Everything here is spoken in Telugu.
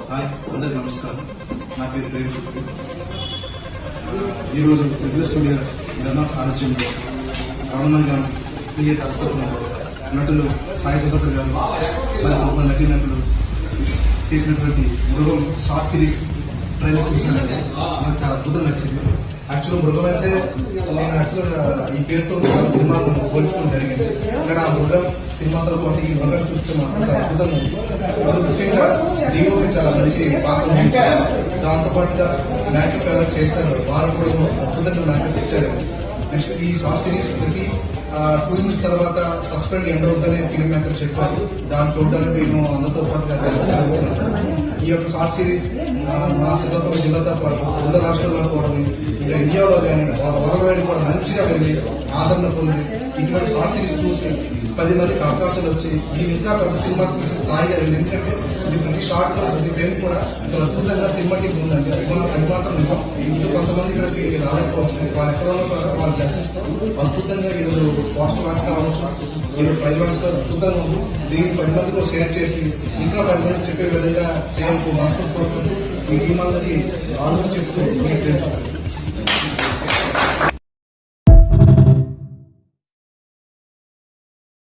హాయ్, అందరికీ నమస్కారం. నా పేరు ప్రేమ్ శుక్లి. ఈరోజు త్రిపుల స్టూడియో ధర్నా సారథ్యంలో రమణన్ గారు స్వీయ దర్శకత్వంలో నటులు సాయి సుధాకర్ గారు మరి కొంతమంది నటీనటులు చేసినటువంటి మృగం షార్ట్ సిరీస్ ట్రైలర్ చూసానంటే నాకు చాలా అద్భుతంగా నచ్చింది. యాక్చువల్ మృగం అంటే నేను యాక్చువల్గా ఈ పేరుతో చాలా సినిమాలను పోల్చుకోవడం జరిగింది. కానీ ఆ మృగం సినిమాతో పాటు ఈ మృగం చూస్తే మాత్రం చాలా అద్భుతంగా ఉంది. ముఖ్యంగా డిఓపి చాలా మంచి పాత్ర, దాంతో పాటుగా మేకప్ ఎవరు చేశారు వారు కూడా అద్భుతంగా మేకప్ ఇచ్చారు. నెక్స్ట్ ఈ షార్ట్ సిరీస్ ప్రతి 2 minutes తర్వాత సస్పెండ్ ఎండ్ అవుతుందని ఫిల్మ్ మేకర్ చెప్పారు. దాన్ని చూడడానికి నేను అందరితో పాటుగా జరుగుతున్నాను. ఈ యొక్క షార్ట్ సిరీస్ మా శ్రీకాకుళం జిల్లాతో పాటు 2 రాష్ట్రాల్లో కూడా ఇంకా ఇండియాలో కానీ వరల్డ్ కూడా మంచిగా వెళ్ళి ఆదరణ పొంది ఇటువంటి షార్ట్ సిరీస్ చూసి 10 మందికి అవకాశాలు వచ్చి ఇది ఇంకా పెద్ద సినిమా తీసే స్థాయిగా వెళ్ళి. ఎందుకంటే ఇది ప్రతి షార్ట్ కూడా ప్రతి ఫ్రేమ్ కూడా చాలా అద్భుతంగా సినిమాటిక్ ఉందండి. అది మాత్రం నిజం. ఇంకా కొంతమంది ఇక్కడికి రాలేకపోవచ్చు, వాళ్ళు ఎక్కడ ఉన్నా కూడా వాళ్ళు దర్శిస్తూ అద్భుతంగా ఈరోజు పోస్టర్ మ్యాచ్ కావచ్చు, ఈరోజు ప్రైజ్ మ్యాచ్ అద్భుతంగా ఉంది. దీన్ని 10 మందికి షేర్ చేసి ఇంకా 10 మంది చెప్పే విధంగా చేయాలని మనస్ఫూర్తి కోరుకుంటూ ఈ టీం అందరికీ ఆలోచన చెప్తూ